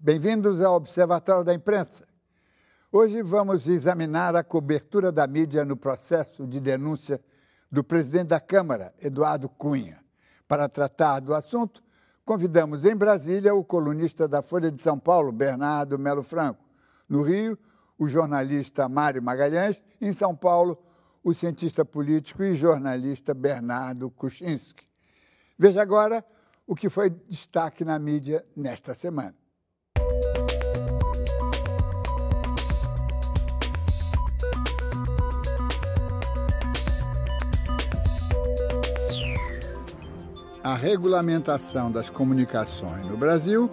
Bem-vindos ao Observatório da Imprensa. Hoje vamos examinar a cobertura da mídia no processo de denúncia do presidente da Câmara, Eduardo Cunha. Para tratar do assunto, convidamos em Brasília o colunista da Folha de São Paulo, Bernardo Melo Franco. No Rio, o jornalista Mário Magalhães. Em São Paulo, o cientista político e jornalista Bernardo Kuchinski. Veja agora o que foi destaque na mídia nesta semana. A regulamentação das comunicações no Brasil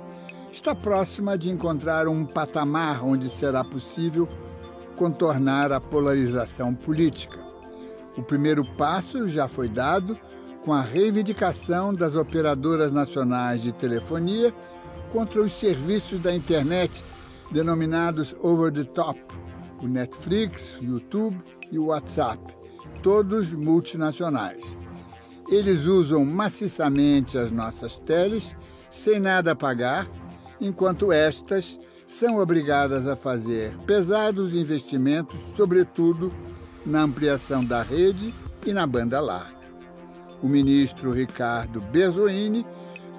está próxima de encontrar um patamar onde será possível contornar a polarização política. O primeiro passo já foi dado com a reivindicação das operadoras nacionais de telefonia contra os serviços da internet denominados over the top, o Netflix, o YouTube e o WhatsApp, todos multinacionais. Eles usam maciçamente as nossas teles sem nada a pagar, enquanto estas são obrigadas a fazer pesados investimentos, sobretudo na ampliação da rede e na banda larga. O ministro Ricardo Berzoini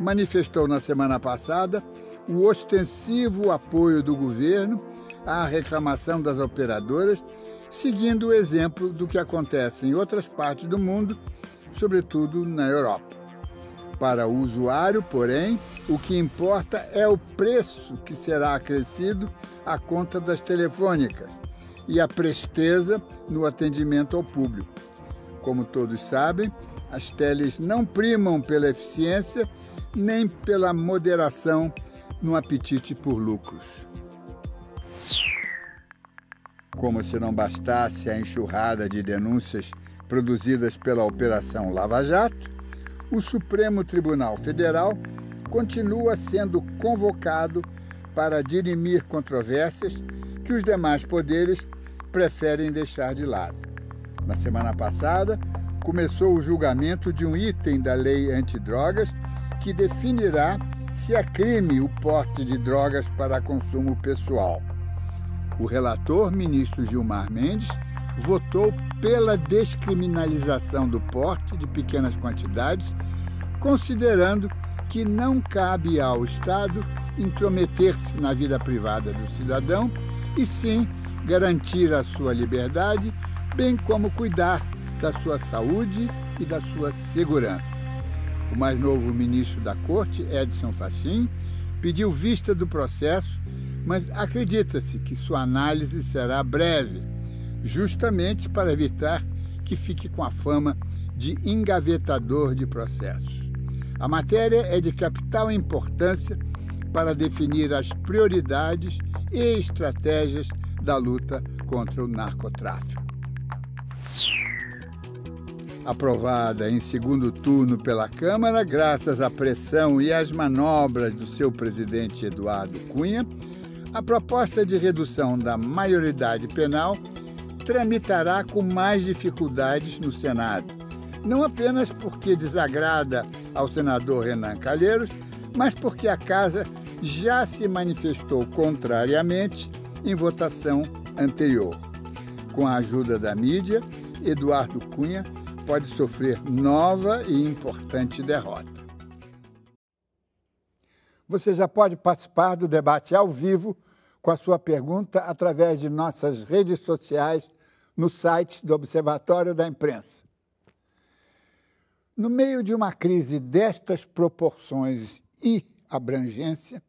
manifestou na semana passada o ostensivo apoio do governo à reclamação das operadoras, seguindo o exemplo do que acontece em outras partes do mundo, sobretudo na Europa. Para o usuário, porém, o que importa é o preço que será acrescido à conta das telefônicas e a presteza no atendimento ao público. Como todos sabem, as teles não primam pela eficiência nem pela moderação no apetite por lucros. Como se não bastasse a enxurrada de denúncias produzidas pela Operação Lava Jato, o Supremo Tribunal Federal continua sendo convocado para dirimir controvérsias que os demais poderes preferem deixar de lado. Na semana passada, começou o julgamento de um item da lei antidrogas que definirá se é crime o porte de drogas para consumo pessoal. O relator, ministro Gilmar Mendes, votou pela descriminalização do porte de pequenas quantidades, considerando que não cabe ao Estado intrometer-se na vida privada do cidadão e sim garantir a sua liberdade, bem como cuidar da sua saúde e da sua segurança. O mais novo ministro da Corte, Edson Fachin, pediu vista do processo, mas acredita-se que sua análise será breve, justamente para evitar que fique com a fama de engavetador de processos. A matéria é de capital importância para definir as prioridades e estratégias da luta contra o narcotráfico. Aprovada em segundo turno pela Câmara, graças à pressão e às manobras do seu presidente Eduardo Cunha, a proposta de redução da maioridade penal tramitará com mais dificuldades no Senado, não apenas porque desagrada ao senador Renan Calheiros, mas porque a Casa já se manifestou contrariamente em votação anterior. Com a ajuda da mídia, Eduardo Cunha pode sofrer nova e importante derrota. Você já pode participar do debate ao vivo com a sua pergunta através de nossas redes sociais no site do Observatório da Imprensa. No meio de uma crise destas proporções e abrangência,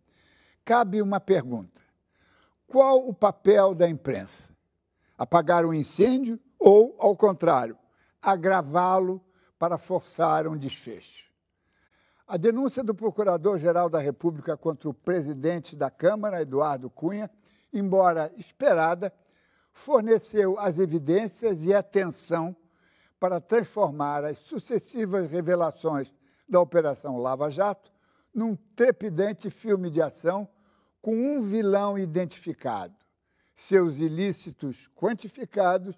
cabe uma pergunta: qual o papel da imprensa? Apagar o incêndio ou, ao contrário, agravá-lo para forçar um desfecho? A denúncia do Procurador-Geral da República contra o presidente da Câmara, Eduardo Cunha, embora esperada, forneceu as evidências e atenção para transformar as sucessivas revelações da Operação Lava Jato num trepidante filme de ação com um vilão identificado, seus ilícitos quantificados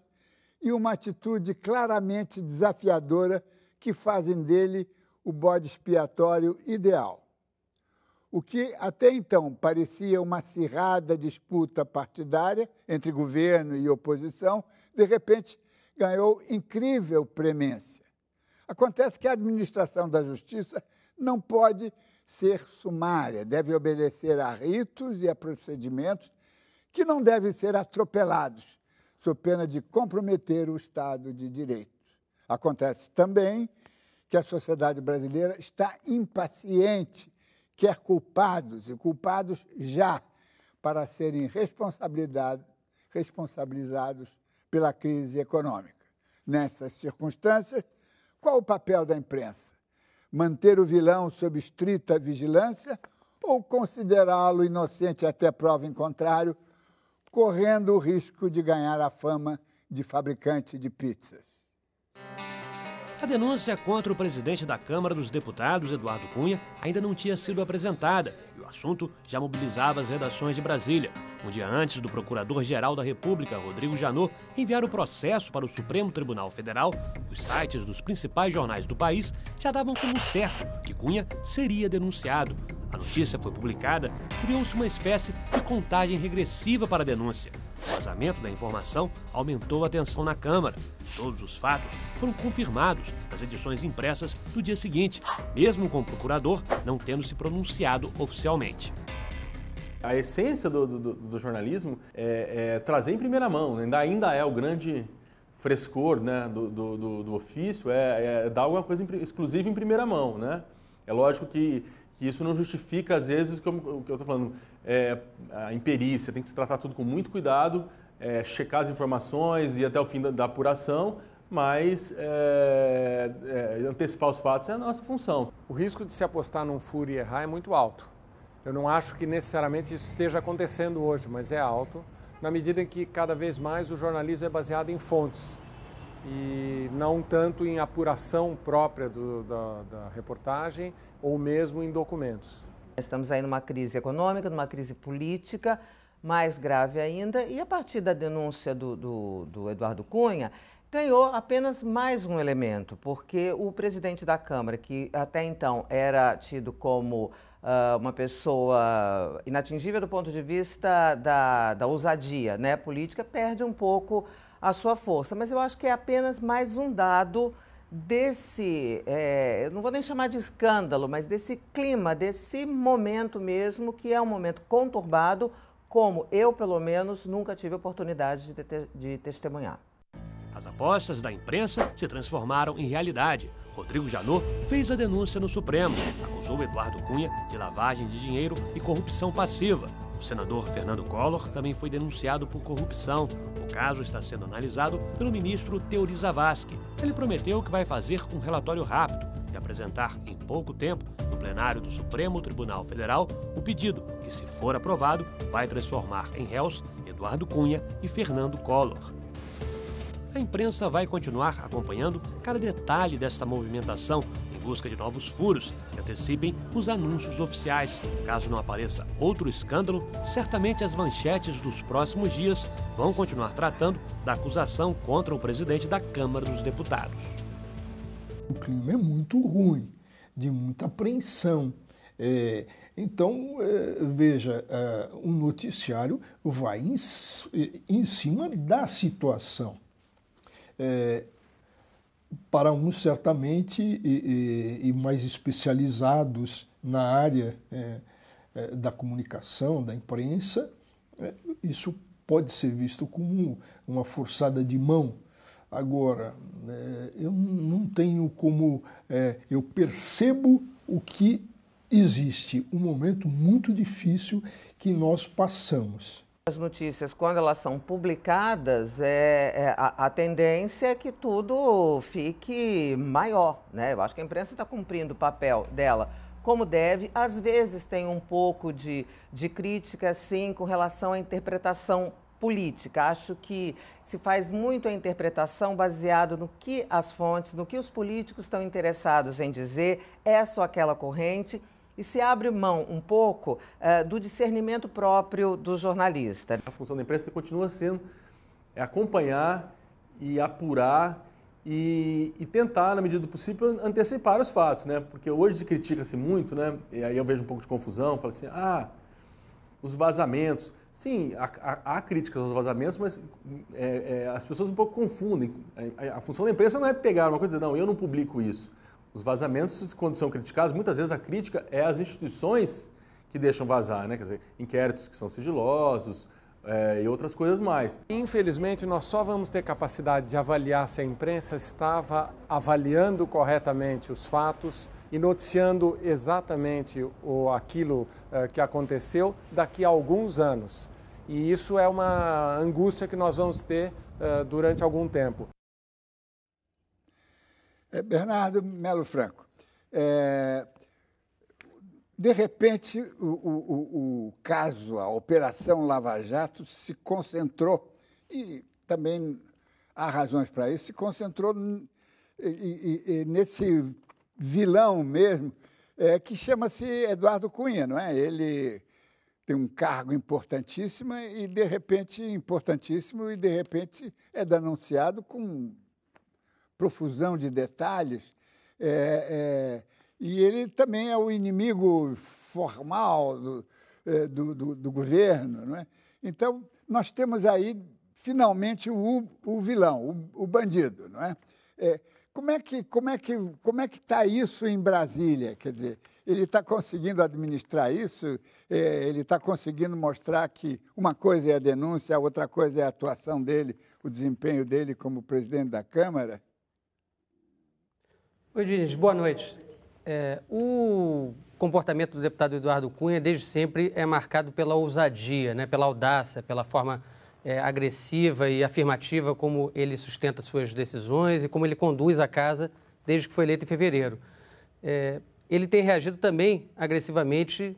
e uma atitude claramente desafiadora que fazem dele o bode expiatório ideal. O que até então parecia uma acirrada disputa partidária entre governo e oposição, de repente ganhou incrível premência. Acontece que a administração da justiça não pode ser sumária, deve obedecer a ritos e a procedimentos que não devem ser atropelados, sob pena de comprometer o Estado de Direito. Acontece também que a sociedade brasileira está impaciente, quer culpados, e culpados já, para serem responsabilizados pela crise econômica. Nessas circunstâncias, qual o papel da imprensa? Manter o vilão sob estrita vigilância ou considerá-lo inocente até prova em contrário, correndo o risco de ganhar a fama de fabricante de pizzas? A denúncia contra o presidente da Câmara dos Deputados, Eduardo Cunha, ainda não tinha sido apresentada e o assunto já mobilizava as redações de Brasília. Um dia antes do Procurador-Geral da República, Rodrigo Janot, enviar o processo para o Supremo Tribunal Federal, os sites dos principais jornais do país já davam como certo que Cunha seria denunciado. A notícia foi publicada e criou-se uma espécie de contagem regressiva para a denúncia. O vazamento da informação aumentou a tensão na Câmara. Todos os fatos foram confirmados nas edições impressas do dia seguinte, mesmo com o procurador não tendo se pronunciado oficialmente. A essência do jornalismo é trazer em primeira mão, né? Ainda é o grande frescor, né, do ofício, dar alguma coisa exclusiva em primeira mão, né? É lógico que isso não justifica, às vezes, como o que eu estou falando, a imperícia, tem que se tratar tudo com muito cuidado, checar as informações e até o fim da apuração, mas antecipar os fatos é a nossa função. O risco de se apostar num furo e errar é muito alto. Eu não acho que necessariamente isso esteja acontecendo hoje, mas é alto, na medida em que cada vez mais o jornalismo é baseado em fontes e não tanto em apuração própria da reportagem ou mesmo em documentos. Estamos aí numa crise econômica, numa crise política, mais grave ainda, e a partir da denúncia do Eduardo Cunha, ganhou apenas mais um elemento, porque o presidente da Câmara, que até então era tido como uma pessoa inatingível do ponto de vista da ousadia, né, política, perde um pouco a sua força. Mas eu acho que é apenas mais um dado desse, eu não vou nem chamar de escândalo, mas desse clima, desse momento mesmo, que é um momento conturbado, como eu, pelo menos, nunca tive oportunidade de testemunhar. As apostas da imprensa se transformaram em realidade. Rodrigo Janot fez a denúncia no Supremo, acusou Eduardo Cunha de lavagem de dinheiro e corrupção passiva. O senador Fernando Collor também foi denunciado por corrupção. O caso está sendo analisado pelo ministro Teori Zavascki. Ele prometeu que vai fazer um relatório rápido e apresentar em pouco tempo, no plenário do Supremo Tribunal Federal, o pedido que, se for aprovado, vai transformar em réus Eduardo Cunha e Fernando Collor. A imprensa vai continuar acompanhando cada detalhe desta movimentação em busca de novos furos que antecipem os anúncios oficiais. Caso não apareça outro escândalo, certamente as manchetes dos próximos dias vão continuar tratando da acusação contra o presidente da Câmara dos Deputados. O clima é muito ruim, de muita apreensão. Então, veja, o noticiário vai em cima da situação. Para uns, certamente, e mais especializados na área da comunicação, da imprensa, isso pode ser visto como uma forçada de mão. Agora, eu não tenho como... eu percebo o que existe, um momento muito difícil que nós passamos. As notícias, quando elas são publicadas, a tendência é que tudo fique maior, né? Eu acho que a imprensa está cumprindo o papel dela como deve. Às vezes tem um pouco de crítica, sim, com relação à interpretação política. Acho que se faz muito a interpretação baseado no que as fontes, no que os políticos estão interessados em dizer, essa ou aquela corrente, e se abre mão um pouco do discernimento próprio do jornalista. A função da imprensa continua sendo acompanhar e apurar e tentar, na medida do possível, antecipar os fatos, né? Porque hoje se critica-se muito, né? E aí eu vejo um pouco de confusão, falo assim, os vazamentos. Sim, há críticas aos vazamentos, mas as pessoas um pouco confundem. A função da imprensa não é pegar uma coisa e dizer, não, eu não publico isso. Os vazamentos, quando são criticados, muitas vezes a crítica é às instituições que deixam vazar, né? Quer dizer, inquéritos que são sigilosos, e outras coisas mais. Infelizmente, nós só vamos ter capacidade de avaliar se a imprensa estava avaliando corretamente os fatos e noticiando exatamente aquilo que aconteceu daqui a alguns anos. E isso é uma angústia que nós vamos ter durante algum tempo. Bernardo Melo Franco, de repente, o caso, a Operação Lava Jato se concentrou, e também há razões para isso, se concentrou nesse vilão mesmo, que chama-se Eduardo Cunha, não é? Ele tem um cargo importantíssimo e, de repente, é denunciado com profusão de detalhes. E ele também é o inimigo formal do governo, não é? Então, nós temos aí, finalmente, o vilão, o bandido, não é? Como é que está isso em Brasília? Quer dizer, ele está conseguindo administrar isso? Ele está conseguindo mostrar que uma coisa é a denúncia, a outra coisa é a atuação dele, o desempenho dele como presidente da Câmara? Oi, Diniz, boa noite. O comportamento do deputado Eduardo Cunha, desde sempre, é marcado pela ousadia, né, pela audácia, pela forma agressiva e afirmativa como ele sustenta suas decisões e como ele conduz a casa desde que foi eleito em fevereiro. Ele tem reagido também agressivamente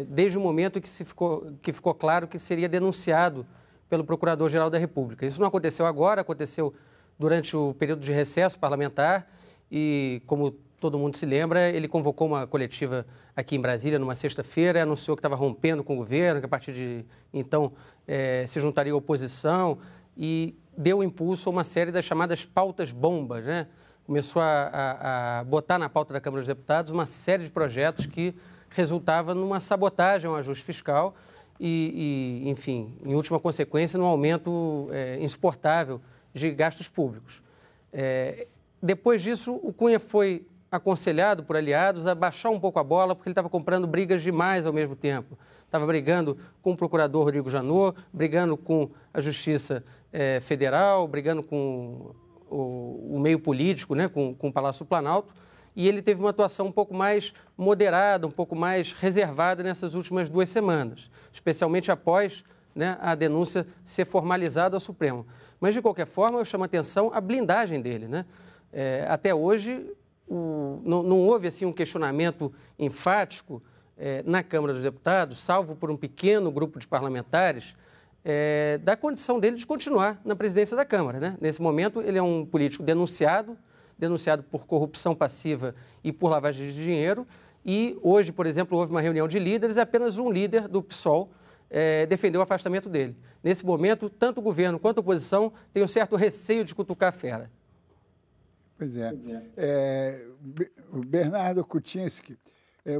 desde o momento que ficou claro que seria denunciado pelo Procurador-Geral da República. Isso não aconteceu agora, aconteceu durante o período de recesso parlamentar e, como todo mundo se lembra, ele convocou uma coletiva aqui em Brasília numa sexta-feira, anunciou que estava rompendo com o governo, que a partir de então se juntaria à oposição e deu impulso a uma série das chamadas pautas bombas, né? Começou a botar na pauta da Câmara dos Deputados uma série de projetos que resultava numa sabotagem ao ajuste fiscal e, enfim, em última consequência, num aumento insuportável de gastos públicos. Depois disso, o Cunha foi aconselhado por aliados a baixar um pouco a bola, porque ele estava comprando brigas demais ao mesmo tempo. Estava brigando com o procurador Rodrigo Janot, brigando com a Justiça Federal, brigando com o meio político, né, com o Palácio do Planalto, e ele teve uma atuação um pouco mais moderada, um pouco mais reservada nessas últimas 2 semanas, especialmente após, né, a denúncia ser formalizada ao Supremo. Mas, de qualquer forma, eu chamo a atenção a blindagem dele, né? Até hoje, não houve assim, um questionamento enfático na Câmara dos Deputados, salvo por um pequeno grupo de parlamentares, da condição dele de continuar na presidência da Câmara, né? Nesse momento, ele é um político denunciado por corrupção passiva e por lavagem de dinheiro, e hoje, por exemplo, houve uma reunião de líderes e apenas um líder do PSOL defendeu o afastamento dele. Nesse momento, tanto o governo quanto a oposição têm um certo receio de cutucar a fera. Pois é. O Bernardo Kuczynski,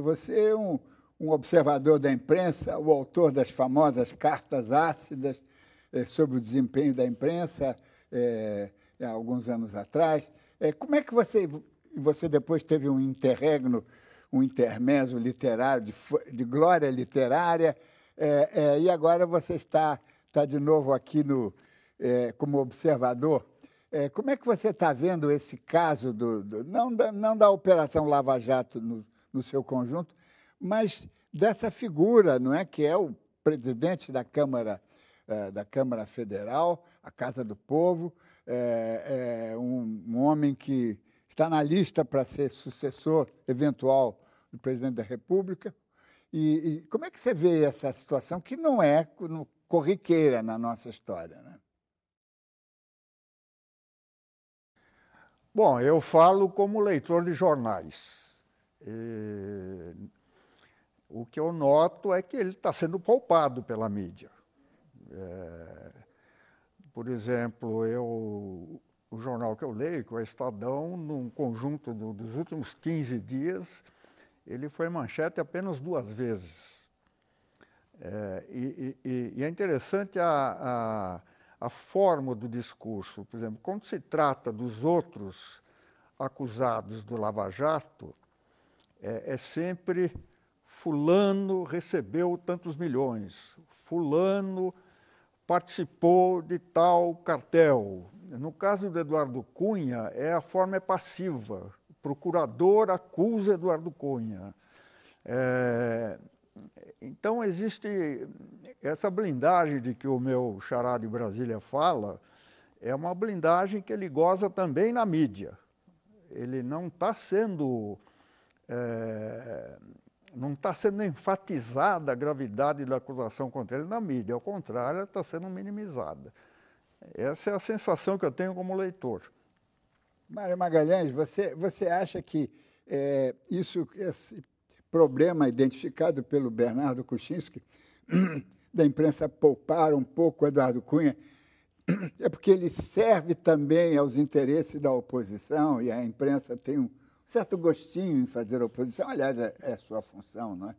você é um observador da imprensa, o autor das famosas cartas ácidas sobre o desempenho da imprensa há alguns anos atrás. Como é que você depois teve um interregno, um intermezzo literário, de glória literária, e agora você está de novo aqui como observador. Como é que você está vendo esse caso, não da Operação Lava Jato no seu conjunto, mas dessa figura, não é, que é o presidente da Câmara Federal, a Casa do Povo, um homem que está na lista para ser sucessor eventual do presidente da República. E como é que você vê essa situação que não é corriqueira na nossa história, né? Bom, eu falo como leitor de jornais. O que eu noto é que ele está sendo poupado pela mídia. Por exemplo, o jornal que eu leio, que é o Estadão, num conjunto dos últimos 15 dias, ele foi manchete apenas 2 vezes. E é interessante a forma do discurso. Por exemplo, quando se trata dos outros acusados do Lava Jato, é sempre fulano recebeu tantos milhões, fulano participou de tal cartel. No caso do Eduardo Cunha, a forma é passiva. O procurador acusa Eduardo Cunha. Então, existe essa blindagem de que o meu xará de Brasília fala, é uma blindagem que ele goza também na mídia. Ele não está sendo enfatizada a gravidade da acusação contra ele na mídia, ao contrário, ela está sendo minimizada. Essa é a sensação que eu tenho como leitor. Mário Magalhães, você acha que esse problema identificado pelo Bernardo Kuczynski, da imprensa poupar um pouco o Eduardo Cunha, é porque ele serve também aos interesses da oposição e a imprensa tem um certo gostinho em fazer oposição? Aliás, é sua função, não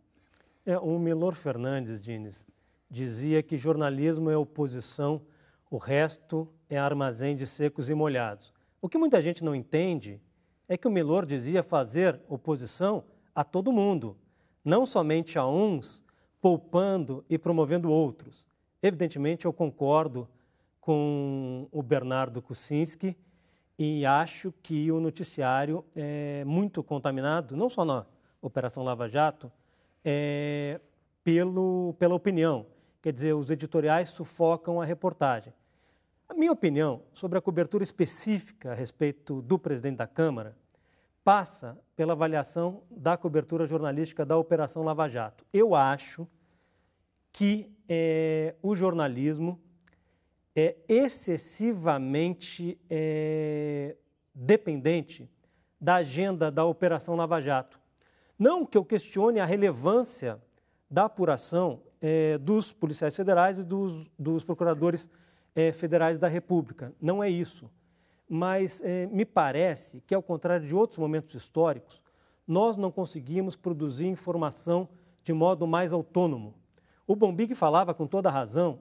é? O Milor Fernandes, Diniz, dizia que jornalismo é oposição, o resto é armazém de secos e molhados. O que muita gente não entende é que o Milor dizia fazer oposição a todo mundo, não somente a uns, poupando e promovendo outros. Evidentemente, eu concordo com o Bernardo Kuczynski e acho que o noticiário é muito contaminado, não só na Operação Lava Jato, pela opinião. Quer dizer, os editoriais sufocam a reportagem. A minha opinião sobre a cobertura específica a respeito do presidente da Câmara passa pela avaliação da cobertura jornalística da Operação Lava Jato. Eu acho que o jornalismo é excessivamente dependente da agenda da Operação Lava Jato. Não que eu questione a relevância da apuração dos policiais federais e dos procuradores federais da República. Não é isso. Mas me parece que, ao contrário de outros momentos históricos, nós não conseguimos produzir informação de modo mais autônomo. O Bombig falava com toda razão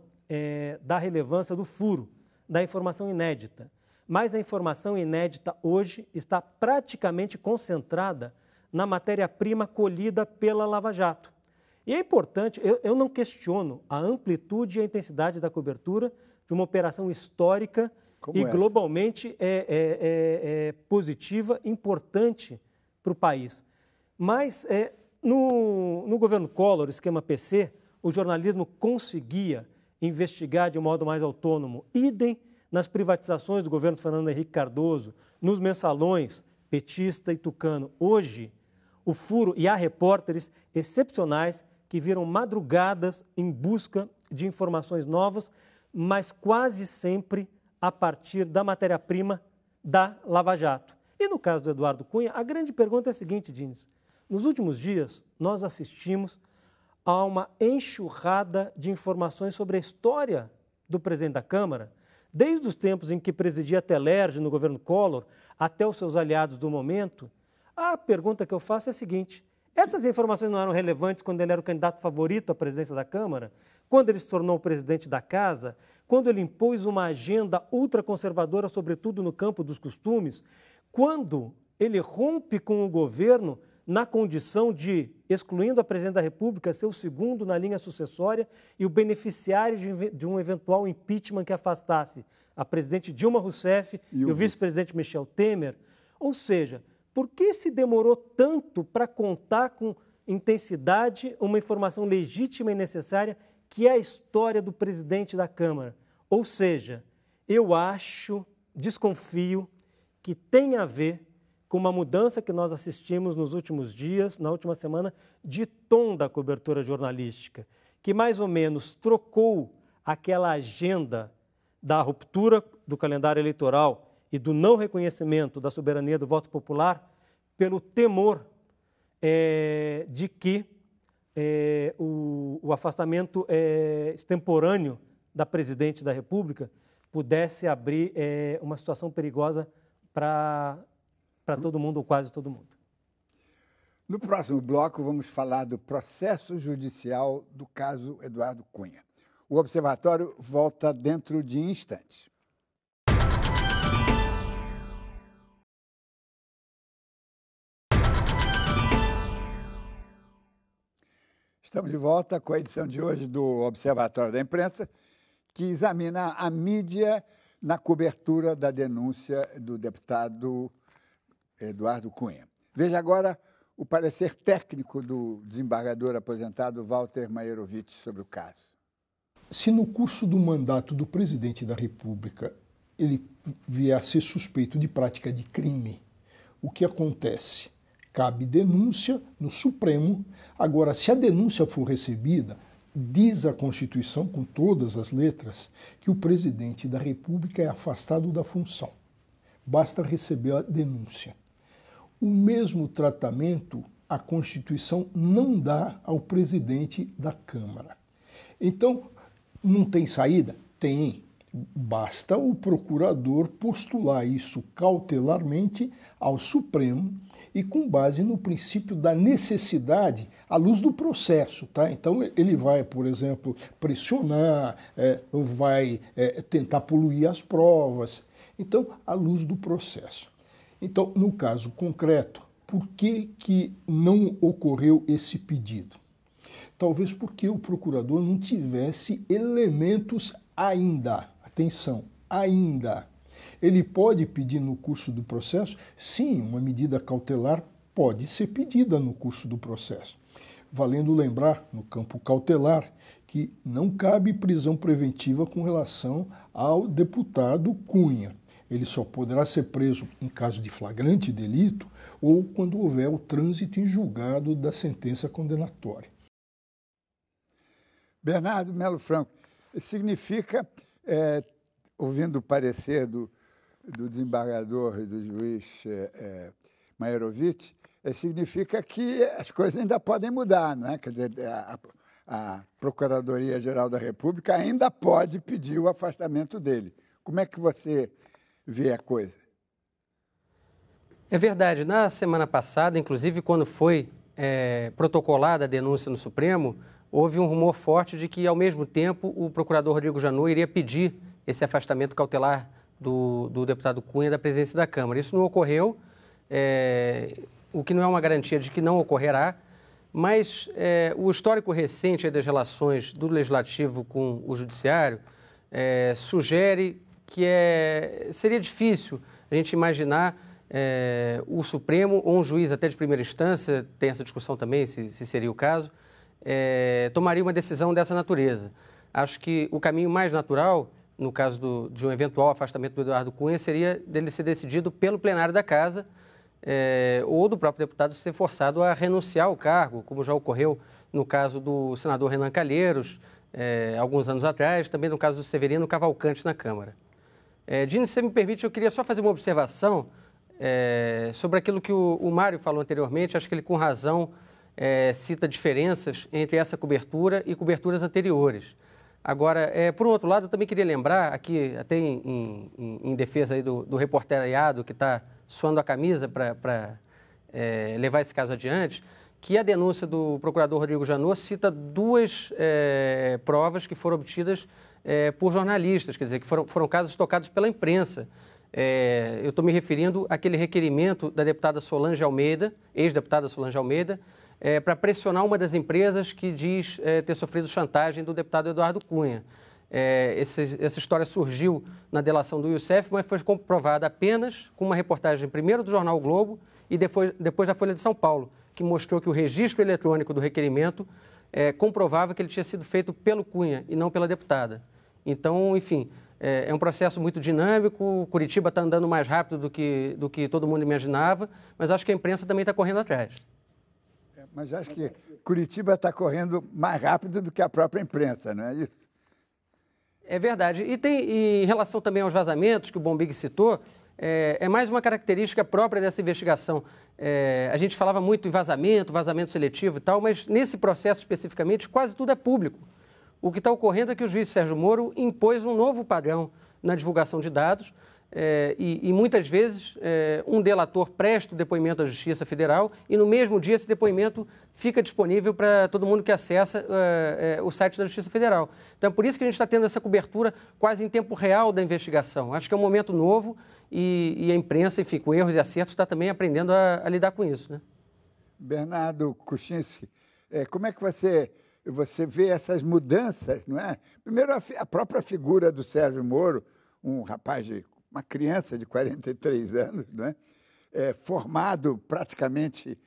da relevância do furo, da informação inédita. Mas a informação inédita hoje está praticamente concentrada na matéria-prima colhida pela Lava Jato. E é importante, eu não questiono a amplitude e a intensidade da cobertura de uma operação histórica e globalmente positiva, importante para o país. Mas no governo Collor, esquema PC, o jornalismo conseguia investigar de modo mais autônomo. Idem nas privatizações do governo Fernando Henrique Cardoso, nos mensalões petista e tucano. Hoje, o furo, e há repórteres excepcionais que viram madrugadas em busca de informações novas, mas quase sempre a partir da matéria-prima da Lava Jato. E no caso do Eduardo Cunha, a grande pergunta é a seguinte, Diniz. Nos últimos dias, nós assistimos a uma enxurrada de informações sobre a história do presidente da Câmara, desde os tempos em que presidia a Telerge no governo Collor, até os seus aliados do momento. A pergunta que eu faço é a seguinte: essas informações não eram relevantes quando ele era o candidato favorito à presidência da Câmara? Quando ele se tornou o presidente da Casa? Quando ele impôs uma agenda ultraconservadora, sobretudo no campo dos costumes? Quando ele rompe com o governo na condição de, excluindo a presidente da República, ser o segundo na linha sucessória e o beneficiário de um eventual impeachment que afastasse a presidente Dilma Rousseff e o vice-presidente Michel Temer? Ou seja, por que se demorou tanto para contar com intensidade uma informação legítima e necessária, que é a história do presidente da Câmara? Ou seja, eu desconfio que tem a ver com uma mudança que nós assistimos nos últimos dias, na última semana, de tom da cobertura jornalística, que mais ou menos trocou aquela agenda da ruptura do calendário eleitoral e do não reconhecimento da soberania do voto popular pelo temor de que o afastamento extemporâneo da presidente da República pudesse abrir uma situação perigosa para todo mundo, ou quase todo mundo. No próximo bloco, vamos falar do processo judicial do caso Eduardo Cunha. O Observatório volta dentro de instantes. Estamos de volta com a edição de hoje do Observatório da Imprensa, que examina a mídia na cobertura da denúncia do deputado Eduardo Cunha. Veja agora o parecer técnico do desembargador aposentado Walter Maierovitch sobre o caso. Se no curso do mandato do presidente da República ele vier a ser suspeito de prática de crime, o que acontece? Cabe denúncia no Supremo. Agora, se a denúncia for recebida, diz a Constituição, com todas as letras, que o presidente da República é afastado da função. Basta receber a denúncia. O mesmo tratamento a Constituição não dá ao presidente da Câmara. Então, não tem saída? Tem. Basta o procurador postular isso cautelarmente ao Supremo e com base no princípio da necessidade à luz do processo, tá? Então ele vai, por exemplo, pressionar, vai tentar poluir as provas. Então, à luz do processo. Então, no caso concreto, por que não ocorreu esse pedido? Talvez porque o procurador não tivesse elementos ainda. Atenção, ainda. Ele pode pedir no curso do processo? Sim, uma medida cautelar pode ser pedida no curso do processo. Valendo lembrar, no campo cautelar, que não cabe prisão preventiva com relação ao deputado Cunha. Ele só poderá ser preso em caso de flagrante delito ou quando houver o trânsito em julgado da sentença condenatória. Bernardo Melo Franco, significa, ouvindo o parecer do desembargador e do juiz Maierovitch, significa que as coisas ainda podem mudar, não é? Quer dizer, a Procuradoria-Geral da República ainda pode pedir o afastamento dele. Como é que você vê a coisa? É verdade. Na semana passada, inclusive, quando foi protocolada a denúncia no Supremo, houve um rumor forte de que, ao mesmo tempo, o procurador Rodrigo Janot iria pedir esse afastamento cautelar do deputado Cunha da presidência da Câmara. Isso não ocorreu, o que não é uma garantia de que não ocorrerá, mas o histórico recente das relações do Legislativo com o Judiciário sugere que seria difícil a gente imaginar o Supremo ou um juiz até de primeira instância, tem essa discussão também, se seria o caso, tomaria uma decisão dessa natureza. Acho que o caminho mais natural, no caso de um eventual afastamento do Eduardo Cunha, seria dele ser decidido pelo plenário da Casa ou do próprio deputado ser forçado a renunciar ao cargo, como já ocorreu no caso do senador Renan Calheiros, alguns anos atrás, também no caso do Severino Cavalcante na Câmara. Dini, se você me permite, eu queria só fazer uma observação sobre aquilo que o Mário falou anteriormente. Acho que ele, com razão, cita diferenças entre essa cobertura e coberturas anteriores. Agora, por um outro lado, eu também queria lembrar, aqui até em defesa aí do reporteriado que está suando a camisa para levar esse caso adiante, que a denúncia do procurador Rodrigo Janot cita duas provas que foram obtidas por jornalistas, quer dizer, que foram casos tocados pela imprensa. Eu estou me referindo àquele requerimento da deputada Solange Almeida, ex-deputada Solange Almeida, para pressionar uma das empresas que diz ter sofrido chantagem do deputado Eduardo Cunha. Essa história surgiu na delação do Youssef, mas foi comprovada apenas com uma reportagem primeiro do jornal o Globo e depois da Folha de São Paulo, que mostrou que o registro eletrônico do requerimento comprovava que ele tinha sido feito pelo Cunha e não pela deputada. Então, enfim, é um processo muito dinâmico. Curitiba está andando mais rápido do que todo mundo imaginava, mas acho que a imprensa também está correndo atrás. Mas acho que Curitiba está correndo mais rápido do que a própria imprensa, não é isso? É verdade. E em relação também aos vazamentos que o Bombig citou, é mais uma característica própria dessa investigação. A gente falava muito em vazamento seletivo e tal, mas nesse processo especificamente quase tudo é público. O que está ocorrendo é que o juiz Sérgio Moro impôs um novo padrão na divulgação de dados. E muitas vezes um delator presta o depoimento à Justiça Federal e no mesmo dia esse depoimento fica disponível para todo mundo que acessa o site da Justiça Federal. Então é por isso que a gente está tendo essa cobertura quase em tempo real da investigação. Acho que é um momento novo e a imprensa, enfim, com erros e acertos, está também aprendendo a lidar com isso, né? Bernardo Kuczynski, como é que você vê essas mudanças, não é? Primeiro, a própria figura do Sérgio Moro, uma criança de 43 anos, não é? Formado praticamente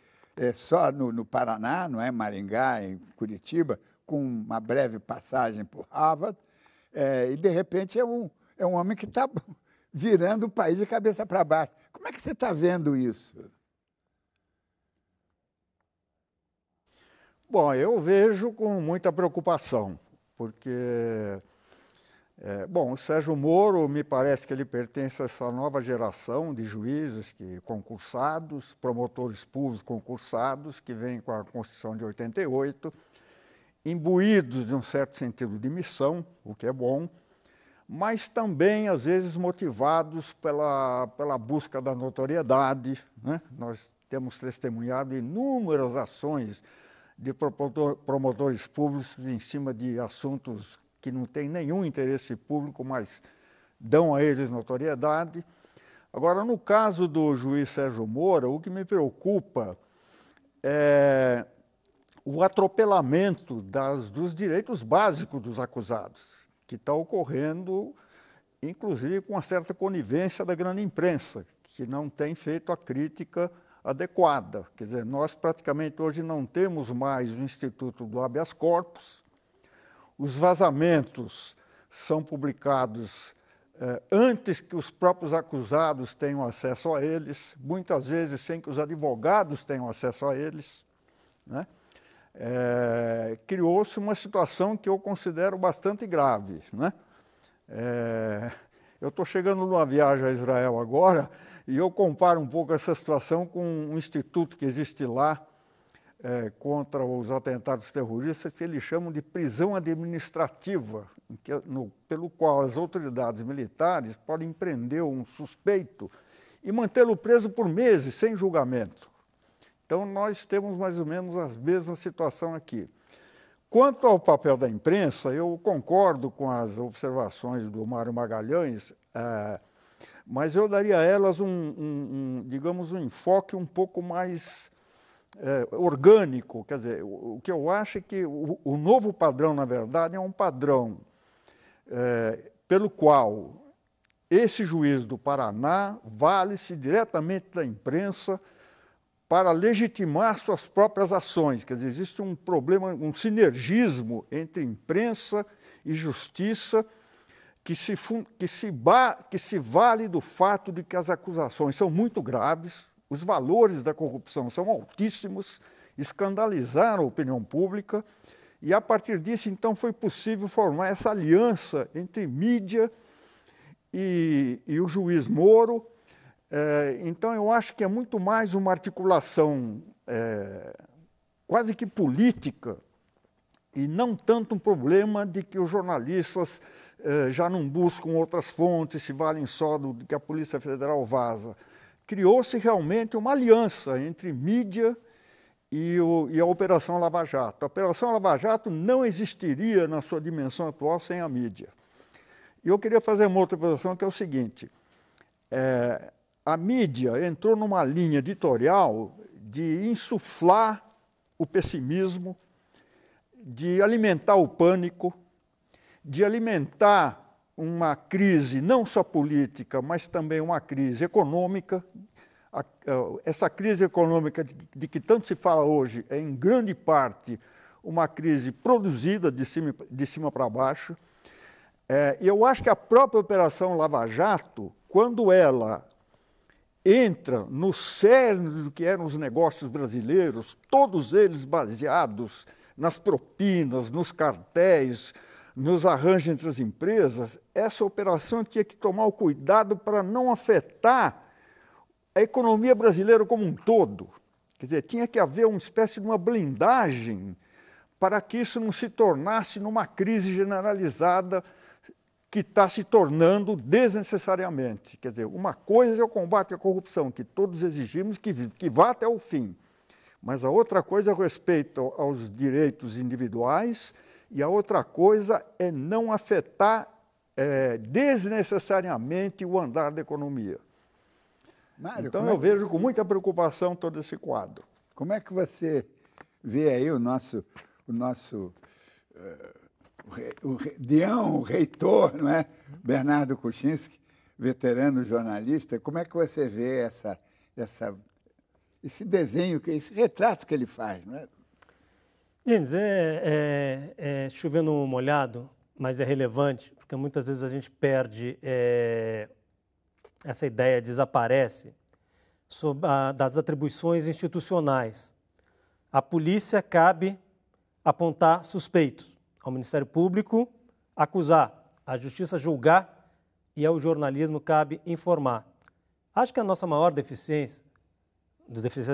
só no Paraná, não é? Maringá, em Curitiba, com uma breve passagem por Harvard, e de repente é um homem que está virando o país de cabeça para baixo. Como é que você está vendo isso? Bom, eu vejo com muita preocupação, porque, o Sérgio Moro, me parece que ele pertence a essa nova geração de juízes concursados, promotores públicos concursados, que vêm com a Constituição de 88, imbuídos de um certo sentido de missão, o que é bom, mas também, às vezes, motivados pela busca da notoriedade, né? Nós temos testemunhado inúmeras ações de promotores públicos em cima de assuntos que não têm nenhum interesse público, mas dão a eles notoriedade. Agora, no caso do juiz Sérgio Moro, o que me preocupa é o atropelamento dos direitos básicos dos acusados, que está ocorrendo, inclusive, com uma certa conivência da grande imprensa, que não tem feito a crítica adequada. Quer dizer, nós praticamente hoje não temos mais o Instituto do Habeas Corpus, os vazamentos são publicados antes que os próprios acusados tenham acesso a eles, muitas vezes sem que os advogados tenham acesso a eles, né? Criou-se uma situação que eu considero bastante grave, né? Eu estou chegando numa viagem a Israel agora e eu comparo um pouco essa situação com um instituto que existe lá contra os atentados terroristas, que eles chamam de prisão administrativa, pelo qual as autoridades militares podem prender um suspeito e mantê-lo preso por meses, sem julgamento. Então, nós temos mais ou menos a mesma situação aqui. Quanto ao papel da imprensa, eu concordo com as observações do Mário Magalhães, mas eu daria a elas digamos, um enfoque um pouco mais orgânico. Quer dizer, o que eu acho é que o novo padrão, na verdade, é um padrão pelo qual esse juiz do Paraná vale-se diretamente da imprensa para legitimar suas próprias ações. Quer dizer, existe um problema, um sinergismo entre imprensa e justiça que se vale do fato de que as acusações são muito graves, os valores da corrupção são altíssimos, escandalizaram a opinião pública, e a partir disso, então, foi possível formar essa aliança entre mídia e o juiz Moro. Então, eu acho que é muito mais uma articulação quase que política e não tanto um problema de que os jornalistas já não buscam outras fontes, se valem só do que a Polícia Federal vaza. Criou-se realmente uma aliança entre mídia e a Operação Lava Jato. A Operação Lava Jato não existiria na sua dimensão atual sem a mídia. E eu queria fazer uma outra observação, que é o seguinte: a mídia entrou numa linha editorial de insuflar o pessimismo, de alimentar o pânico, de alimentar uma crise não só política, mas também uma crise econômica. Essa crise econômica de que tanto se fala hoje é, em grande parte, uma crise produzida de cima para baixo. E eu acho que a própria Operação Lava Jato, quando ela entra no cerne do que eram os negócios brasileiros, todos eles baseados nas propinas, nos cartéis, nos arranjos entre as empresas, essa operação tinha que tomar o cuidado para não afetar a economia brasileira como um todo. Quer dizer, tinha que haver uma espécie de uma blindagem para que isso não se tornasse numa crise generalizada que está se tornando desnecessariamente. Quer dizer, uma coisa é o combate à corrupção, que todos exigimos que vá até o fim. Mas a outra coisa é o respeito aos direitos individuais e a outra coisa é não afetar desnecessariamente o andar da economia. Mário, então eu vejo com muita preocupação todo esse quadro. Como é que você vê aí o nosso o reitor, não é? Bernardo Kuczynski, veterano jornalista, como é que você vê esse desenho, esse retrato que ele faz, não é? Gênesis, chover no molhado, mas é relevante, porque muitas vezes a gente perde, essa ideia desaparece das atribuições institucionais. A polícia cabe apontar suspeitos, ao Ministério Público acusar, à Justiça julgar e ao jornalismo cabe informar. Acho que a nossa maior deficiência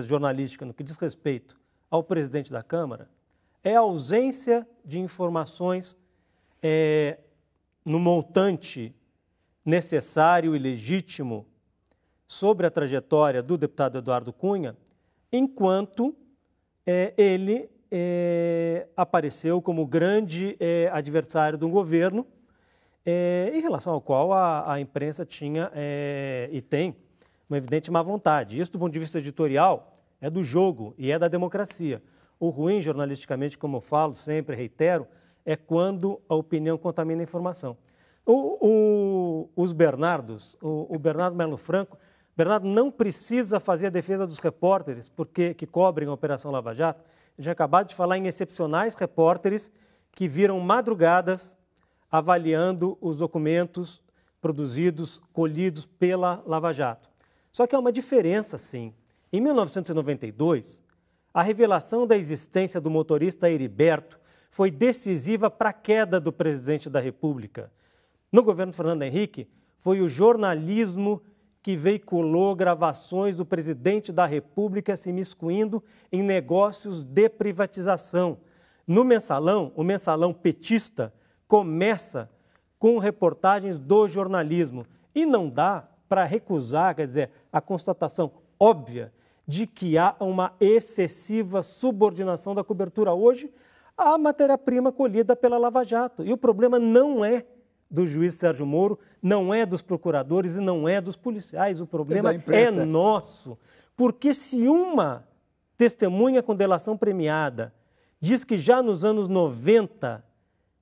jornalística no que diz respeito ao presidente da Câmara é a ausência de informações no montante necessário e legítimo sobre a trajetória do deputado Eduardo Cunha, enquanto ele apareceu como grande adversário de um governo em relação ao qual a imprensa tinha e tem uma evidente má vontade. Isso, do ponto de vista editorial, é do jogo e é da democracia. O ruim, jornalisticamente, como eu falo, sempre reitero, é quando a opinião contamina a informação. Os Bernardos, o Bernardo Melo Franco, Bernardo não precisa fazer a defesa dos repórteres que cobrem a Operação Lava Jato. Eu já acabado de falar em excepcionais repórteres que viram madrugadas avaliando os documentos produzidos, colhidos pela Lava Jato. Só que há uma diferença, sim. Em 1992, a revelação da existência do motorista Heriberto foi decisiva para a queda do presidente da República. No governo Fernando Henrique, foi o jornalismo que veiculou gravações do presidente da República se imiscuindo em negócios de privatização. No Mensalão, o Mensalão petista começa com reportagens do jornalismo. E não dá para recusar, quer dizer, a constatação óbvia de que há uma excessiva subordinação da cobertura hoje à matéria-prima colhida pela Lava Jato. E o problema não é do juiz Sérgio Moro, não é dos procuradores e não é dos policiais. O problema é nosso. Porque se uma testemunha com delação premiada diz que já nos anos 90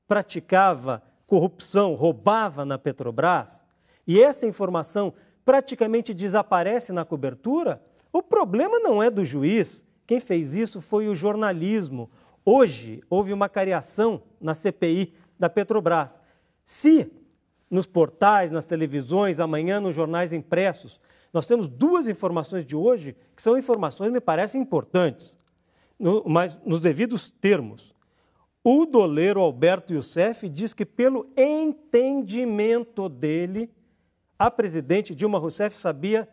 praticava corrupção, roubava na Petrobras, e essa informação praticamente desaparece na cobertura, o problema não é do juiz. Quem fez isso foi o jornalismo. Hoje, houve uma cariação na CPI da Petrobras. Se nos portais, nas televisões, amanhã nos jornais impressos, nós temos duas informações de hoje que são informações que me parecem importantes, mas nos devidos termos. O doleiro Alberto Youssef diz que, pelo entendimento dele, a presidente Dilma Rousseff sabia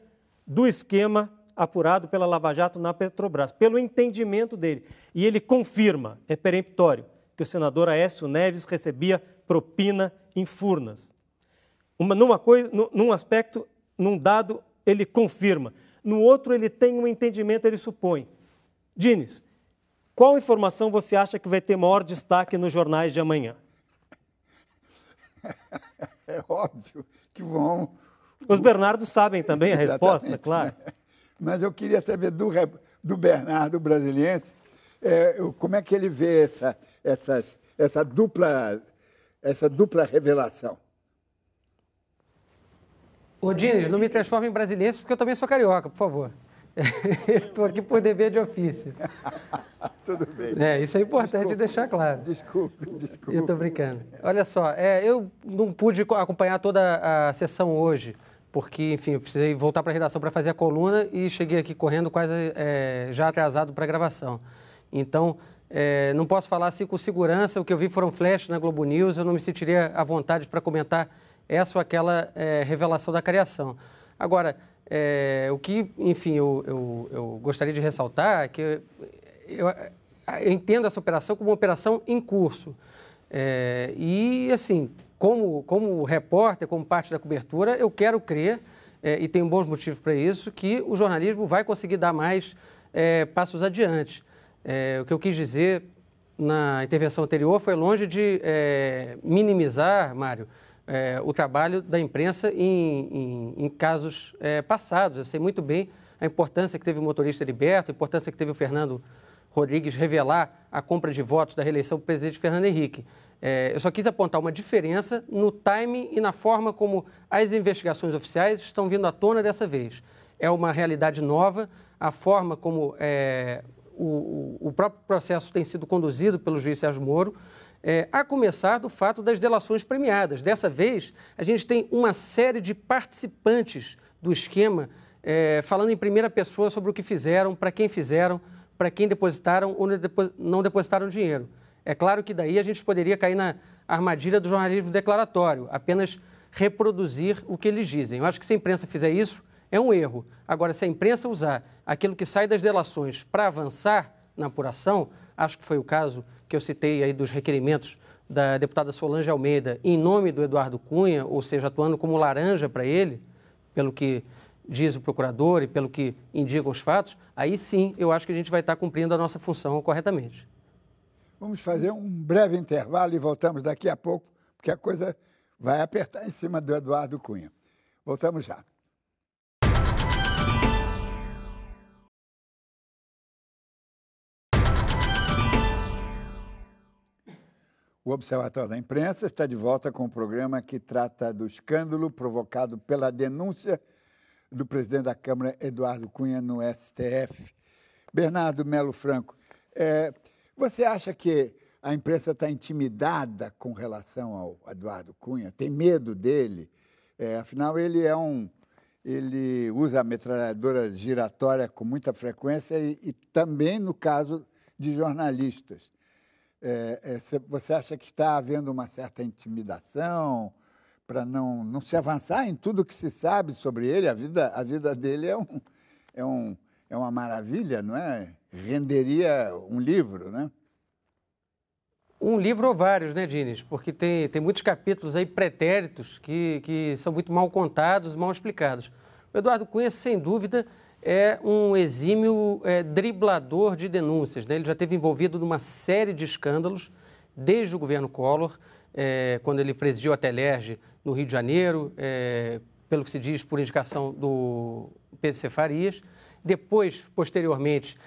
do esquema apurado pela Lava Jato na Petrobras, pelo entendimento dele. E ele confirma, é peremptório, que o senador Aécio Neves recebia propina em Furnas. Num aspecto, num dado, ele confirma. No outro, ele tem um entendimento, ele supõe. Dines, qual informação você acha que vai ter maior destaque nos jornais de amanhã? É óbvio que vão... Os Bernardos sabem também a resposta, claro. Né? Mas eu queria saber do Bernardo brasiliense, como é que ele vê essa dupla revelação. Ô, Dines, não me transforme em brasiliense porque eu também sou carioca, por favor. Estou aqui por dever de ofício. Tudo bem. Isso é importante deixar claro. Desculpe. Eu estou brincando. Olha só, eu não pude acompanhar toda a sessão hoje, porque, enfim, eu precisei voltar para a redação para fazer a coluna e cheguei aqui correndo quase já atrasado para a gravação. Então, não posso falar assim com segurança. O que eu vi foram flashes na Globo News, eu não me sentiria à vontade para comentar essa ou aquela revelação da cariação. Agora, o que, enfim, eu gostaria de ressaltar é que eu entendo essa operação como uma operação em curso. E, assim, como repórter, como parte da cobertura, eu quero crer, e tenho bons motivos para isso, que o jornalismo vai conseguir dar mais passos adiante. O que eu quis dizer na intervenção anterior foi longe de minimizar, Mário, o trabalho da imprensa em casos passados. Eu sei muito bem a importância que teve o motorista Heriberto, a importância que teve o Fernando Rodrigues revelar a compra de votos da reeleição do presidente Fernando Henrique. Eu só quis apontar uma diferença no timing e na forma como as investigações oficiais estão vindo à tona dessa vez. É uma realidade nova, a forma como o próprio processo tem sido conduzido pelo juiz Sérgio Moro, a começar do fato das delações premiadas. Dessa vez, a gente tem uma série de participantes do esquema falando em primeira pessoa sobre o que fizeram, para quem depositaram ou não depositaram dinheiro. É claro que daí a gente poderia cair na armadilha do jornalismo declaratório, apenas reproduzir o que eles dizem. Eu acho que se a imprensa fizer isso, é um erro. Agora, se a imprensa usar aquilo que sai das delações para avançar na apuração, acho que foi o caso que eu citei aí dos requerimentos da deputada Solange Almeida, em nome do Eduardo Cunha, ou seja, atuando como laranja para ele, pelo que diz o procurador e pelo que indicam os fatos, aí sim eu acho que a gente vai estar cumprindo a nossa função corretamente. Vamos fazer um breve intervalo e voltamos daqui a pouco, porque a coisa vai apertar em cima do Eduardo Cunha. Voltamos já. O Observatório da Imprensa está de volta com um programa que trata do escândalo provocado pela denúncia do presidente da Câmara, Eduardo Cunha, no STF. Bernardo Melo Franco, você acha que a imprensa está intimidada com relação ao Eduardo Cunha? Tem medo dele? Afinal, ele usa a metralhadora giratória com muita frequência e também no caso de jornalistas. Você acha que está havendo uma certa intimidação para não se avançar em tudo que se sabe sobre ele? A vida dele é uma maravilha, não é? Renderia um livro, né? Um livro ou vários, né, Dines? Porque tem muitos capítulos aí pretéritos que são muito mal contados, mal explicados. O Eduardo Cunha, sem dúvida, é um exímio driblador de denúncias, né? Ele já esteve envolvido numa série de escândalos, desde o governo Collor, quando ele presidiu a Telerge no Rio de Janeiro, pelo que se diz por indicação do PC Farias. Depois, posteriormente,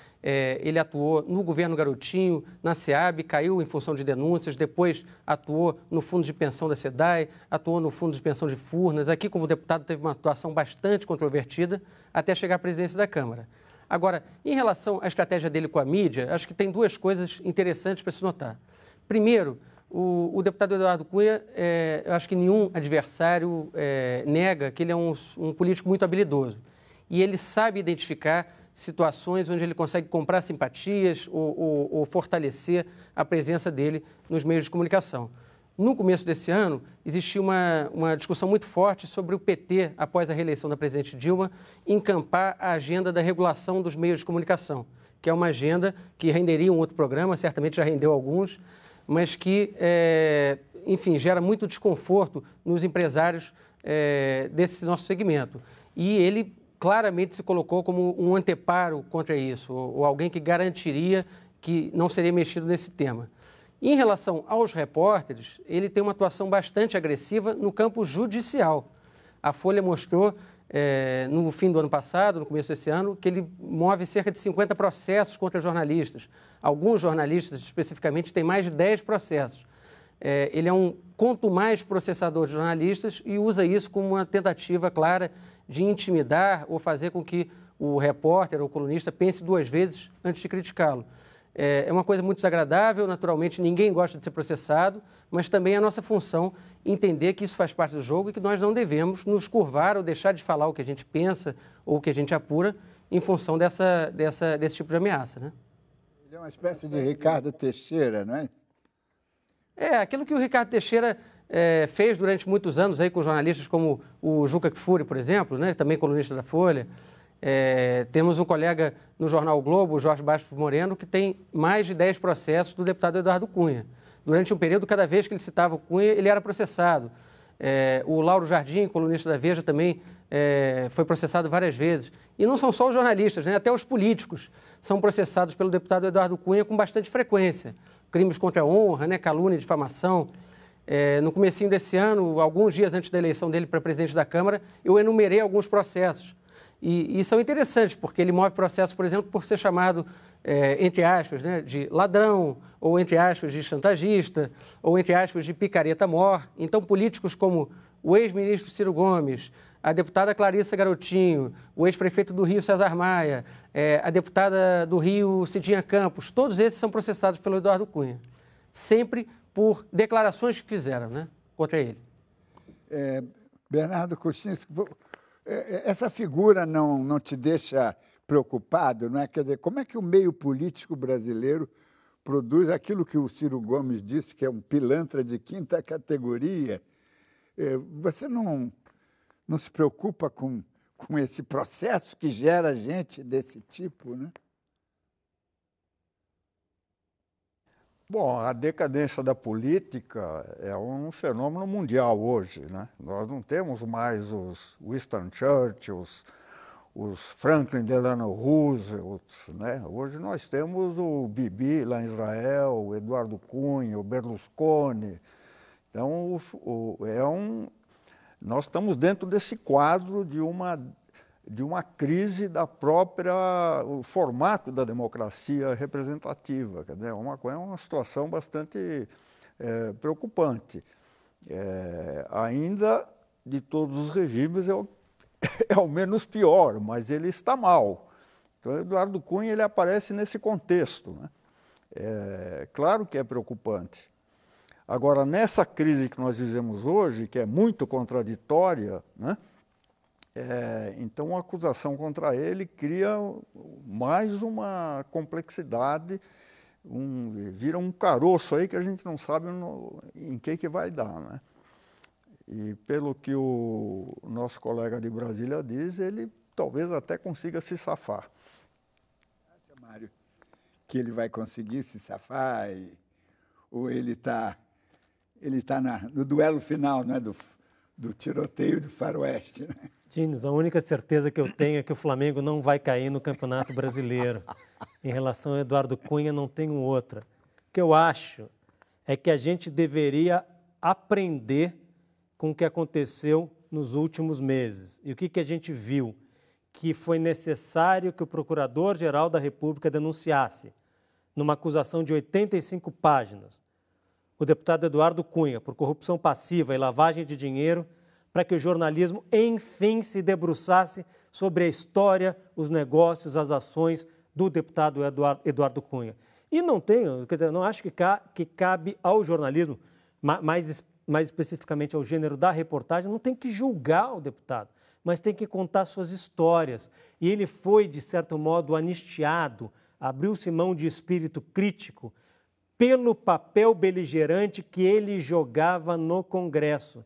ele atuou no governo Garotinho, na SEAB, caiu em função de denúncias, depois atuou no fundo de pensão da SEDAI, atuou no fundo de pensão de Furnas. Aqui, como deputado, teve uma atuação bastante controvertida até chegar à presidência da Câmara. Agora, em relação à estratégia dele com a mídia, acho que tem duas coisas interessantes para se notar. Primeiro, o deputado Eduardo Cunha, eu acho que nenhum adversário nega que ele é um político muito habilidoso. E ele sabe identificar situações onde ele consegue comprar simpatias ou fortalecer a presença dele nos meios de comunicação. No começo desse ano, existiu uma discussão muito forte sobre o PT, após a reeleição da presidente Dilma, encampar a agenda da regulação dos meios de comunicação, que é uma agenda que renderia um outro programa, certamente já rendeu alguns, mas que, enfim, gera muito desconforto nos empresários desse nosso segmento. E ele claramente se colocou como um anteparo contra isso, ou alguém que garantiria que não seria mexido nesse tema. Em relação aos repórteres, ele tem uma atuação bastante agressiva no campo judicial. A Folha mostrou, no fim do ano passado, no começo desse ano, que ele move cerca de 50 processos contra jornalistas. Alguns jornalistas, especificamente, têm mais de 10 processos. Ele é um contumaz processador de jornalistas e usa isso como uma tentativa clara de intimidar ou fazer com que o repórter ou colunista pense duas vezes antes de criticá-lo. É uma coisa muito desagradável, naturalmente ninguém gosta de ser processado, mas também é a nossa função entender que isso faz parte do jogo e que nós não devemos nos curvar ou deixar de falar o que a gente pensa ou o que a gente apura em função desse tipo de ameaça, né? Ele é uma espécie de Ricardo Teixeira, não é? Aquilo que o Ricardo Teixeira fez durante muitos anos aí com jornalistas como o Juca Kfouri, por exemplo, né, também colunista da Folha. Temos um colega no jornal o Globo, o Jorge Bastos Moreno, que tem mais de 10 processos do deputado Eduardo Cunha. Durante um período, cada vez que ele citava o Cunha, ele era processado. O Lauro Jardim, colunista da Veja, também foi processado várias vezes. E não são só os jornalistas, né? Até os políticos são processados pelo deputado Eduardo Cunha com bastante frequência. Crimes contra a honra, né? Calúnia, difamação. No comecinho desse ano, alguns dias antes da eleição dele para presidente da Câmara, eu enumerei alguns processos. E são interessantes, porque ele move processos, por exemplo, por ser chamado, entre aspas, né, de ladrão, ou entre aspas, de chantagista, ou entre aspas, de picareta-mor. Então, políticos como o ex-ministro Ciro Gomes, a deputada Clarissa Garotinho, o ex-prefeito do Rio, César Maia, a deputada do Rio, Cidinha Campos, todos esses são processados pelo Eduardo Cunha. Sempre por declarações que fizeram, né, contra ele. Bernardo Kuczynski, essa figura não te deixa preocupado, não é? Quer dizer, como é que o meio político brasileiro produz aquilo que o Ciro Gomes disse, que é um pilantra de quinta categoria? Você não se preocupa com esse processo que gera gente desse tipo, né? Bom, a decadência da política é um fenômeno mundial hoje, né? Nós não temos mais os Winston Churchill, os Franklin Delano Roosevelt, né? Hoje nós temos o Bibi lá em Israel, o Eduardo Cunha, o Berlusconi. Então, nós estamos dentro desse quadro de uma crise da o formato da democracia representativa. Quer dizer, é uma situação bastante preocupante. Ainda, de todos os regimes, é o menos pior, mas ele está mal. Então, Eduardo Cunha ele aparece nesse contexto, né? Claro que é preocupante. Agora, nessa crise que nós vivemos hoje, que é muito contraditória, né? Então, a acusação contra ele cria mais uma complexidade, vira um caroço aí que a gente não sabe em que vai dar, né? E pelo que o nosso colega de Brasília diz, ele talvez até consiga se safar. Acha, Mário, que ele vai conseguir se safar? Ou ele está no duelo final, né, do tiroteio do faroeste, né? Diniz, a única certeza que eu tenho é que o Flamengo não vai cair no Campeonato Brasileiro. Em relação ao Eduardo Cunha, não tenho outra. O que eu acho é que a gente deveria aprender com o que aconteceu nos últimos meses. E o que a gente viu? Que foi necessário que o Procurador-Geral da República denunciasse, numa acusação de 85 páginas, o deputado Eduardo Cunha por corrupção passiva e lavagem de dinheiro, para que o jornalismo, enfim, se debruçasse sobre a história, os negócios, as ações do deputado Eduardo Cunha. E não acho que cabe ao jornalismo, mais especificamente ao gênero da reportagem, não tem que julgar o deputado, mas tem que contar suas histórias. E ele foi, de certo modo, anistiado, abriu-se mão de espírito crítico pelo papel beligerante que ele jogava no Congresso.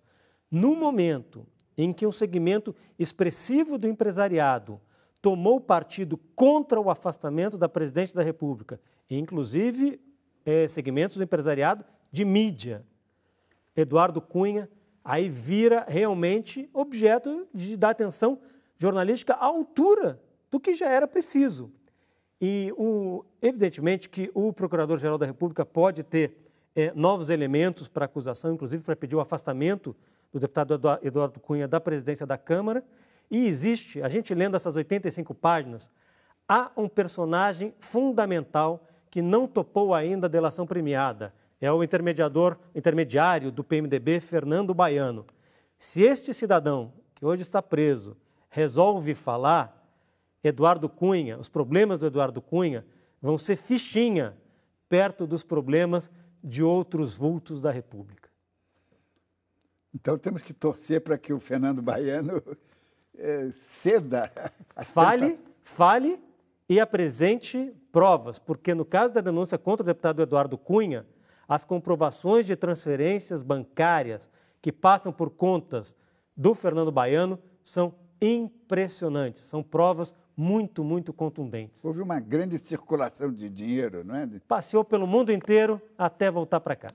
No momento em que um segmento expressivo do empresariado tomou partido contra o afastamento da presidente da República, inclusive segmentos do empresariado de mídia, Eduardo Cunha aí vira realmente objeto de dar atenção jornalística à altura do que já era preciso. E, evidentemente, que o Procurador-Geral da República pode ter novos elementos para acusação, inclusive para pedir o afastamento do deputado Eduardo Cunha da presidência da Câmara. E existe, a gente lendo essas 85 páginas, há um personagem fundamental que não topou ainda a delação premiada. É o intermediário do PMDB, Fernando Baiano. Se este cidadão, que hoje está preso, resolve falar, Eduardo Cunha, os problemas do Eduardo Cunha vão ser fichinha perto dos problemas de outros vultos da República. Então temos que torcer para que o Fernando Baiano ceda. Fale e apresente provas, porque no caso da denúncia contra o deputado Eduardo Cunha, as comprovações de transferências bancárias que passam por contas do Fernando Baiano são impressionantes, são provas muito, muito contundentes. Houve uma grande circulação de dinheiro, não é? Passeou pelo mundo inteiro até voltar para cá.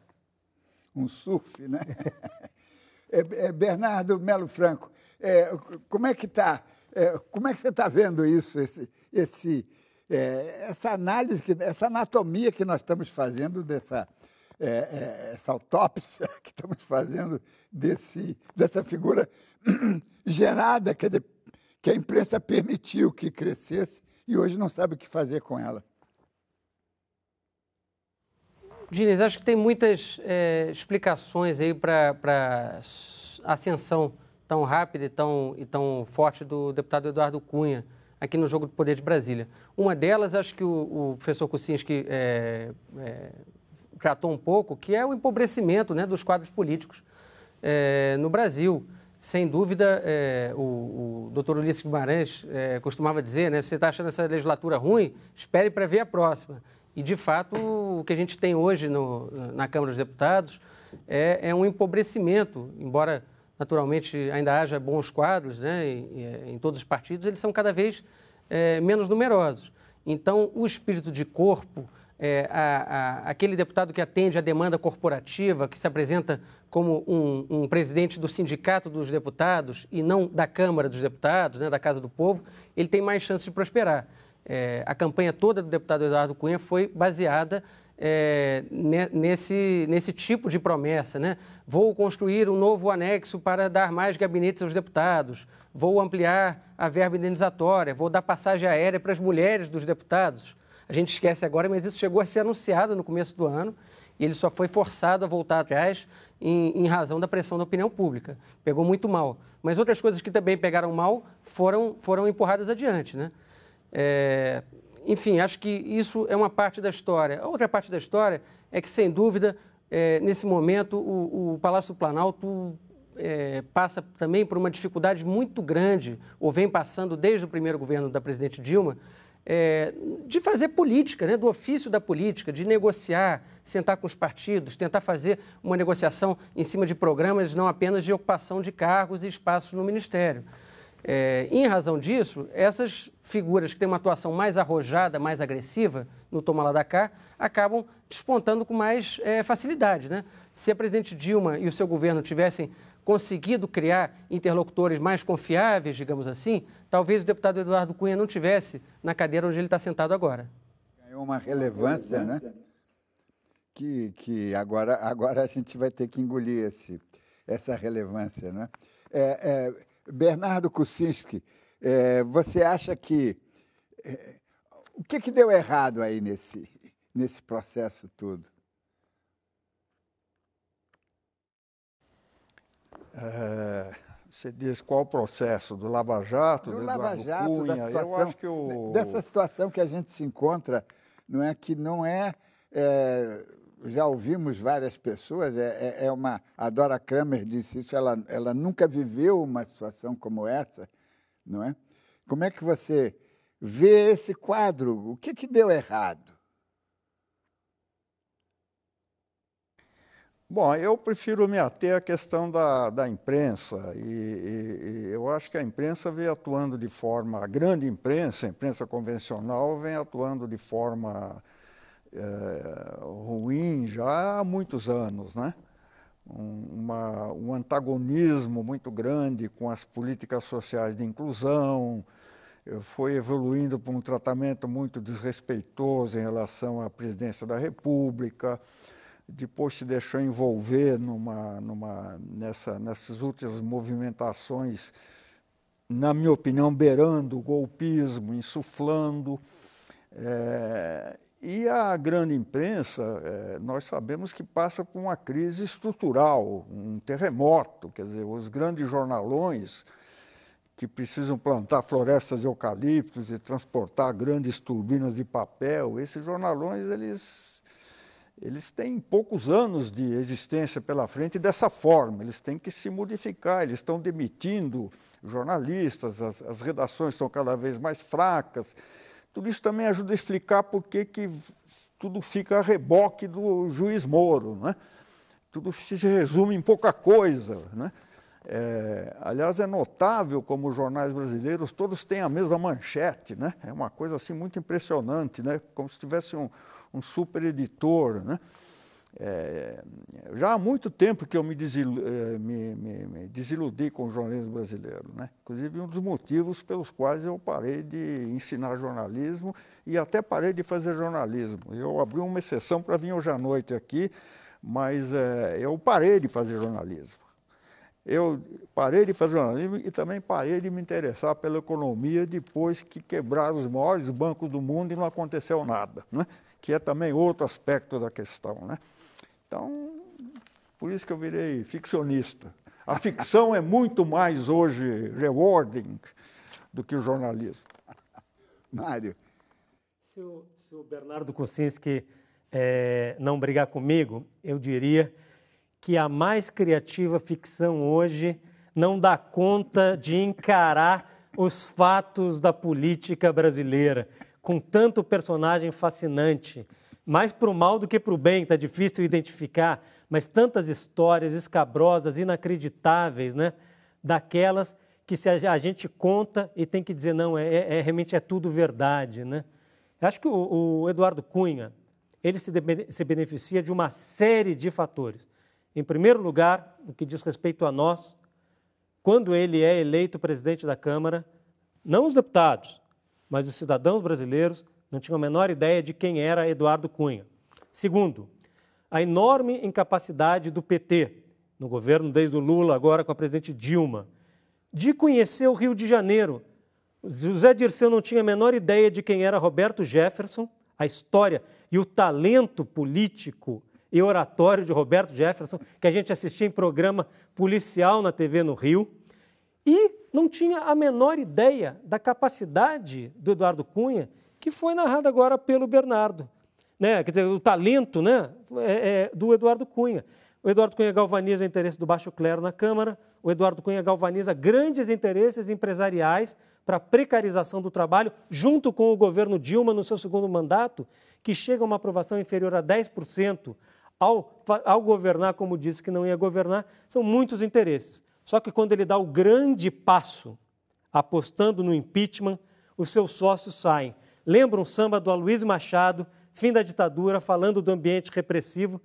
um surf, né? Bernardo Melo Franco, como é que está? Como é que você está vendo isso, essa análise, essa anatomia que nós estamos fazendo essa autópsia que estamos fazendo dessa figura gerada, que a imprensa permitiu que crescesse e hoje não sabe o que fazer com ela? Diniz, acho que tem muitas explicações aí para a ascensão tão rápida e tão forte do deputado Eduardo Cunha aqui no Jogo do Poder de Brasília. Uma delas, acho que o professor Kuczynski tratou um pouco, que é o empobrecimento, né, dos quadros políticos no Brasil. Sem dúvida, o doutor Ulisses Guimarães costumava dizer, né, se você está achando essa legislatura ruim, espere para ver a próxima. E, de fato, o que a gente tem hoje na Câmara dos Deputados é um empobrecimento, embora, naturalmente, ainda haja bons quadros, né, em todos os partidos, eles são cada vez menos numerosos. Então, o espírito de corpo, aquele deputado que atende à demanda corporativa, que se apresenta como um presidente do sindicato dos deputados e não da Câmara dos Deputados, né, da Casa do Povo, ele tem mais chances de prosperar. A campanha toda do deputado Eduardo Cunha foi baseada nesse tipo de promessa, né? Vou construir um novo anexo para dar mais gabinetes aos deputados, vou ampliar a verba indenizatória, vou dar passagem aérea para as mulheres dos deputados. A gente esquece agora, mas isso chegou a ser anunciado no começo do ano e ele só foi forçado a voltar atrás em razão da pressão da opinião pública. Pegou muito mal. Mas outras coisas que também pegaram mal foram empurradas adiante, né? Enfim, acho que isso é uma parte da história. A outra parte da história é que, sem dúvida, nesse momento, o Palácio do Planalto passa também por uma dificuldade muito grande, ou vem passando desde o primeiro governo da presidente Dilma, de fazer política, né, do ofício da política, de negociar, sentar com os partidos, tentar fazer uma negociação em cima de programas, não apenas de ocupação de cargos e espaços no Ministério. Em razão disso, essas figuras que têm uma atuação mais arrojada, mais agressiva no toma lá da cá, acabam despontando com mais facilidade, né? Se a presidente Dilma e o seu governo tivessem conseguido criar interlocutores mais confiáveis, digamos assim, talvez o deputado Eduardo Cunha não tivesse na cadeira onde ele está sentado agora. Ganhou uma relevância, né? Que agora a gente vai ter que engolir essa relevância, né? Bernardo Kuczynski, você acha que... o que deu errado aí nesse processo todo? Você diz qual o processo? Do Lava Jato? Do Lava Jato, Cunha? da situação, eu acho que dessa situação que a gente se encontra, não é já ouvimos várias pessoas, a Dora Kramer disse isso, ela nunca viveu uma situação como essa, não é? Como é que você vê esse quadro? O que deu errado? Bom, eu prefiro me ater à questão da imprensa, e eu acho que a imprensa vem atuando de forma, a grande imprensa, a imprensa convencional, vem atuando de forma ruim já há muitos anos, né? Um antagonismo muito grande com as políticas sociais de inclusão, foi evoluindo para um tratamento muito desrespeitoso em relação à presidência da República, depois se deixou envolver nessas últimas movimentações, na minha opinião, beirando o golpismo, insuflando. E a grande imprensa, nós sabemos que passa por uma crise estrutural, um terremoto, quer dizer, os grandes jornalões que precisam plantar florestas de eucaliptos e transportar grandes turbinas de papel, esses jornalões, eles têm poucos anos de existência pela frente dessa forma, eles têm que se modificar, eles estão demitindo jornalistas, as redações estão cada vez mais fracas. Tudo isso também ajuda a explicar por que tudo fica a reboque do juiz Moro, né? Tudo se resume em pouca coisa, né? Aliás, é notável como os jornais brasileiros todos têm a mesma manchete, né? É uma coisa assim muito impressionante, né? Como se tivesse um super editor, né? Já há muito tempo que eu me desiludi com o jornalismo brasileiro, né? Inclusive, um dos motivos pelos quais eu parei de ensinar jornalismo e até parei de fazer jornalismo. Eu abri uma exceção para vir hoje à noite aqui, mas eu parei de fazer jornalismo. Eu parei de fazer jornalismo e também parei de me interessar pela economia depois que quebraram os maiores bancos do mundo e não aconteceu nada, né? Que é também outro aspecto da questão, né? Então, por isso que eu virei ficcionista. A ficção é muito mais hoje rewarding do que o jornalismo. Mário. Se o Bernardo Kucinski não brigar comigo, eu diria que a mais criativa ficção hoje não dá conta de encarar os fatos da política brasileira, com tanto personagem fascinante. Mais para o mal do que para o bem, está difícil identificar, mas tantas histórias escabrosas, inacreditáveis, né? Daquelas que se a gente conta e tem que dizer, não, realmente é tudo verdade, né? Eu acho que o Eduardo Cunha, ele se beneficia de uma série de fatores. Em primeiro lugar, no que diz respeito a nós, quando ele é eleito presidente da Câmara, não os deputados, mas os cidadãos brasileiros não tinham a menor ideia de quem era Eduardo Cunha. Segundo, a enorme incapacidade do PT, no governo desde o Lula, agora com a presidente Dilma, de conhecer o Rio de Janeiro. José Dirceu não tinha a menor ideia de quem era Roberto Jefferson, a história e o talento político e oratório de Roberto Jefferson, que a gente assistia em programa policial na TV no Rio, e não tinha a menor ideia da capacidade do Eduardo Cunha, que foi narrado agora pelo Bernardo. Né? Quer dizer, o talento, né, do Eduardo Cunha. O Eduardo Cunha galvaniza o interesse do baixo clero na Câmara, o Eduardo Cunha galvaniza grandes interesses empresariais para a precarização do trabalho, junto com o governo Dilma no seu segundo mandato, que chega a uma aprovação inferior a 10%, ao governar, como disse que não ia governar, são muitos interesses. Só que quando ele dá o grande passo, apostando no impeachment, os seus sócios saem. Lembra um samba do Aloysio Machado, fim da ditadura, falando do ambiente repressivo.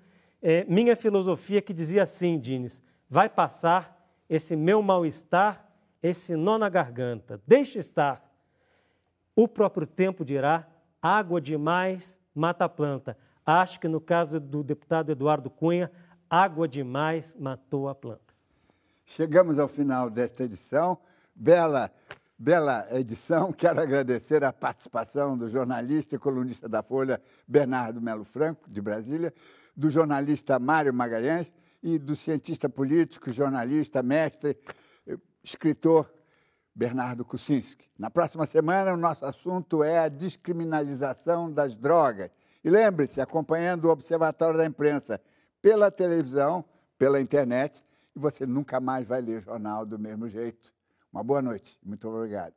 Minha filosofia que dizia assim, Dines, vai passar esse meu mal-estar, esse nó na garganta, deixe estar. O próprio tempo dirá, água demais mata a planta. Acho que no caso do deputado Eduardo Cunha, água demais matou a planta. Chegamos ao final desta edição. Bela edição. Quero agradecer a participação do jornalista e colunista da Folha, Bernardo Melo Franco, de Brasília, do jornalista Mário Magalhães e do cientista político, jornalista, mestre, escritor Bernardo Kucinski. Na próxima semana, o nosso assunto é a descriminalização das drogas. E lembre-se, acompanhando o Observatório da Imprensa pela televisão, pela internet, e você nunca mais vai ler jornal do mesmo jeito. Uma boa noite. Muito obrigado.